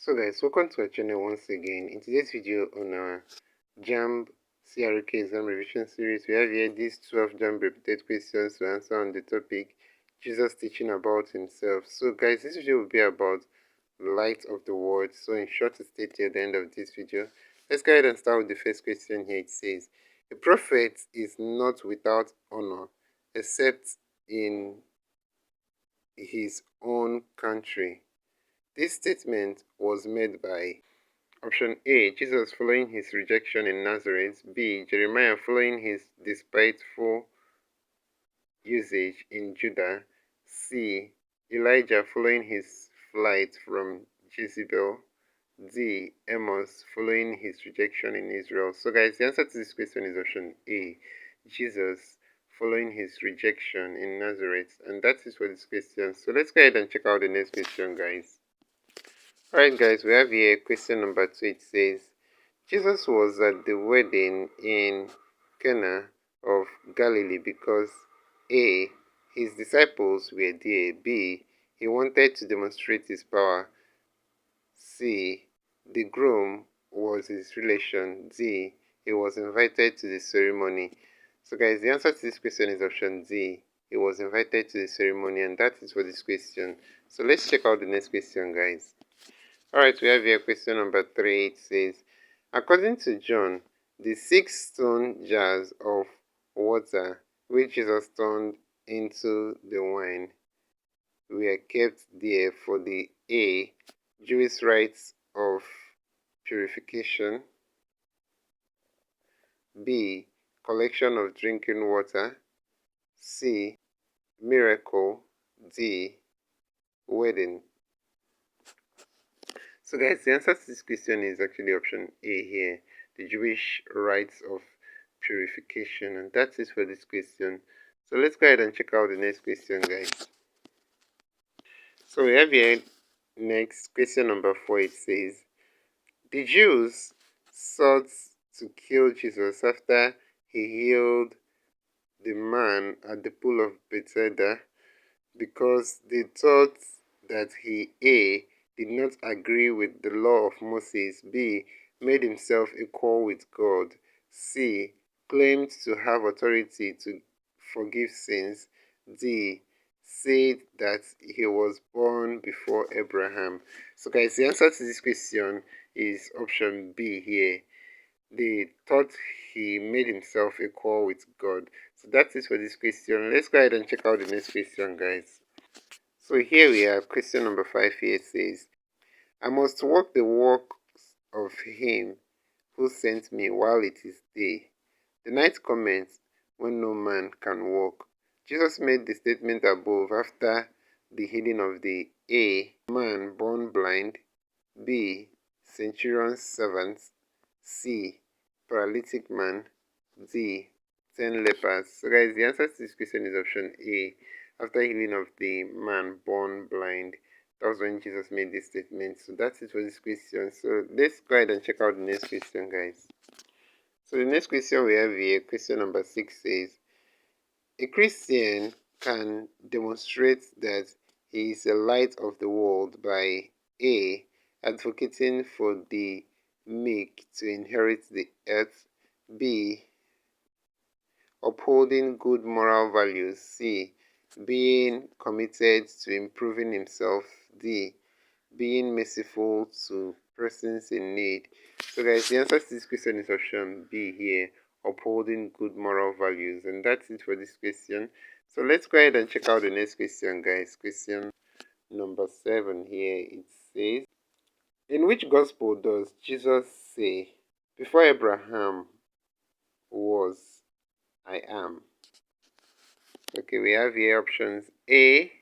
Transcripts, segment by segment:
So guys, welcome to our channel once again. In today's video on our JAMB CRK exam revision series, we have here these 12 JAMB repeated questions to answer on the topic Jesus teaching about himself. So guys, this video will be about light of the world. So in short to state here at the end of this video, let's go ahead and start with the first question here. It says, a prophet is not without honor except in his own country. This statement was made by option A. Jesus following his rejection in Nazareth. B. Jeremiah following his despiteful usage in Judah. C. Elijah following his flight from Jezebel. D. Amos following his rejection in Israel. So guys, the answer to this question is option A. Jesus following his rejection in Nazareth. And that is for this question. So let's go ahead and check out the next question, guys. Alright guys, we have here question number 2. It says, Jesus was at the wedding in Cana of Galilee because A. His disciples were there. B. He wanted to demonstrate his power. C. The groom was his relation. D. He was invited to the ceremony. So guys, the answer to this question is option D. He was invited to the ceremony, and that is for this question. So let's check out the next question, guys. Alright, we have here question number 3. It says, according to John, the 6 stone jars of water which Jesus turned into the wine were kept there for the A. Jewish rites of purification. B. Collection of drinking water. C. Miracle. D. Wedding. So guys, the answer to this question is actually option A here, the Jewish rites of purification, and that's it for this question. So let's go ahead and check out the next question, guys. So we have here next question number 4. It says, the Jews sought to kill Jesus after he healed the man at the pool of Bethesda because they thought that he A. did not agree with the law of Moses. B. Made himself equal with God. C. Claimed to have authority to forgive sins. D. Said that he was born before Abraham. So guys, the answer to this question is option B here. They thought he made himself equal with God. So that is for this question. Let's go ahead and check out the next question, guys. So here we have question number 5 here. It says, I must walk the works of him who sent me while it is day. The night comments when no man can walk. Jesus made the statement above after the healing of the A. man born blind. B. centurion's servant. C. paralytic man. D. 10 lepers. So guys, the answer to this question is option A. After healing of the man born blind, that was when Jesus made this statement. So that's it for this question. So let's go ahead and check out the next question, guys. So the next question we have here, question number 6 says, a Christian can demonstrate that he is the light of the world by A. advocating for the meek to inherit the earth. B. upholding good moral values. C. being committed to improving himself. D. being merciful to persons in need. So guys, the answer to this question is option B here, upholding good moral values. And that's it for this question. So let's go ahead and check out the next question, guys. Question number 7 here. It says, in which gospel does Jesus say, before Abraham was, I am? Okay, we have here options A.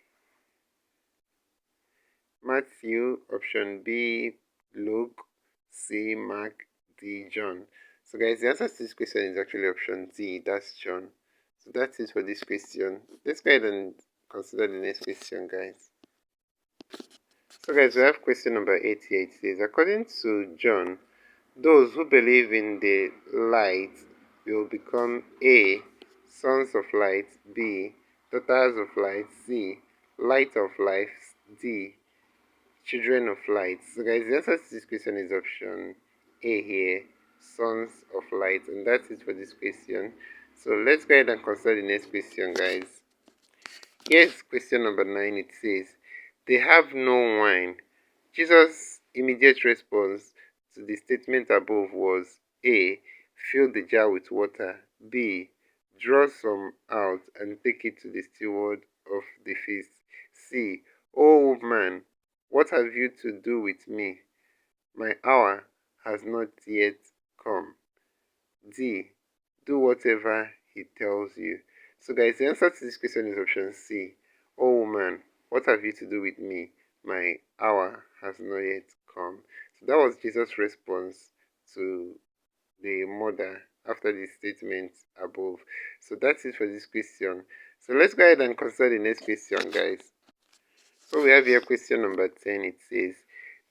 Matthew, option B, Luke, C, Mark, D, John. So guys, the answer to this question is actually option D, that's John. So that's it for this question. Let's go ahead and consider the next question, guys. So guys, we have question number 8 here. It says, according to John, those who believe in the light will become A. sons of light, B. daughters of light, C. light of life, D. children of light. So guys, the answer to this question is option A here, sons of light, and that's it for this question. So let's go ahead and consider the next question, guys. Here's question number 9. It says, they have no wine. Jesus' immediate response to the statement above was A. Fill the jar with water. B. Draw some out and take it to the steward of the feast. C. Oh man, what have you to do with me? My hour has not yet come. D. Do whatever he tells you. So guys, the answer to this question is option C. Oh man, what have you to do with me? My hour has not yet come. So that was Jesus' response to the mother after the statement above. So that's it for this question. So let's go ahead and consider the next question, guys. So we have here question number 10. It says,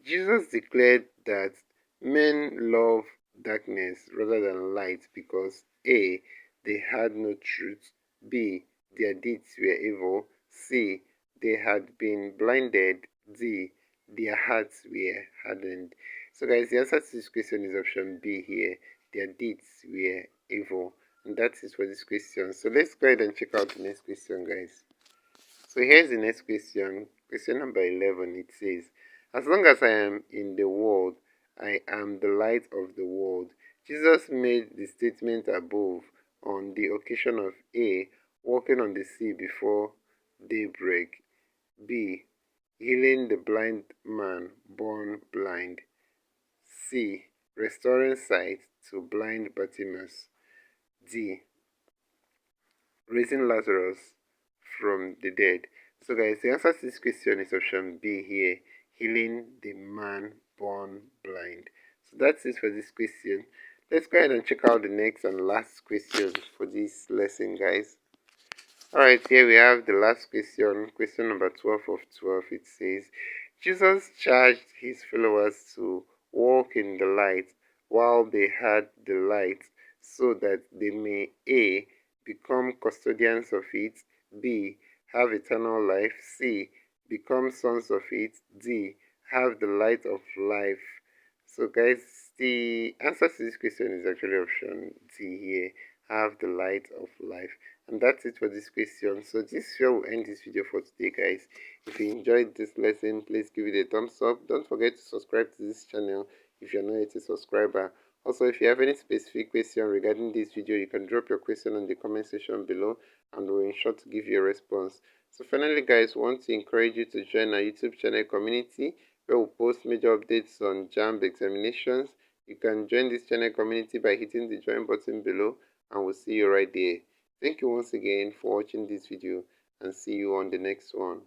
Jesus declared that men love darkness rather than light because A. They had no truth. B. Their deeds were evil. C. They had been blinded. D. Their hearts were hardened. So guys, the answer to this question is option B here. Their deeds were evil. And that is for this question. So let's go ahead and check out the next question, guys. So here's the next question. Question number 11. It says, as long as I am in the world, I am the light of the world. Jesus made the statement above on the occasion of A. Walking on the sea before daybreak. B. Healing the blind man born blind. C. Restoring sight to blind Bartimaeus. D. Raising Lazarus from the dead. So guys, the answer to this question is option B here, healing the man born blind. So that's it for this question. Let's go ahead and check out the next and last question for this lesson, guys. Alright, here we have the last question, question number 12 of 12. It says, Jesus charged his followers to walk in the light while they had the light, so that they may A. become custodians of it, B. have eternal life, C. become sons of it, D. have the light of life. So guys, the answer to this question is actually option D here, have the light of life. And that's it for this question. So this will end this video for today, guys. If you enjoyed this lesson, please give it a thumbs up. Don't forget to subscribe to this channel if you're not yet a subscriber. Also, if you have any specific question regarding this video, you can drop your question in the comment section below and we'll ensure to give you a response. So finally, guys, we want to encourage you to join our YouTube channel community where we post major updates on JAMB examinations. You can join this channel community by hitting the join button below and we'll see you right there. Thank you once again for watching this video and see you on the next one.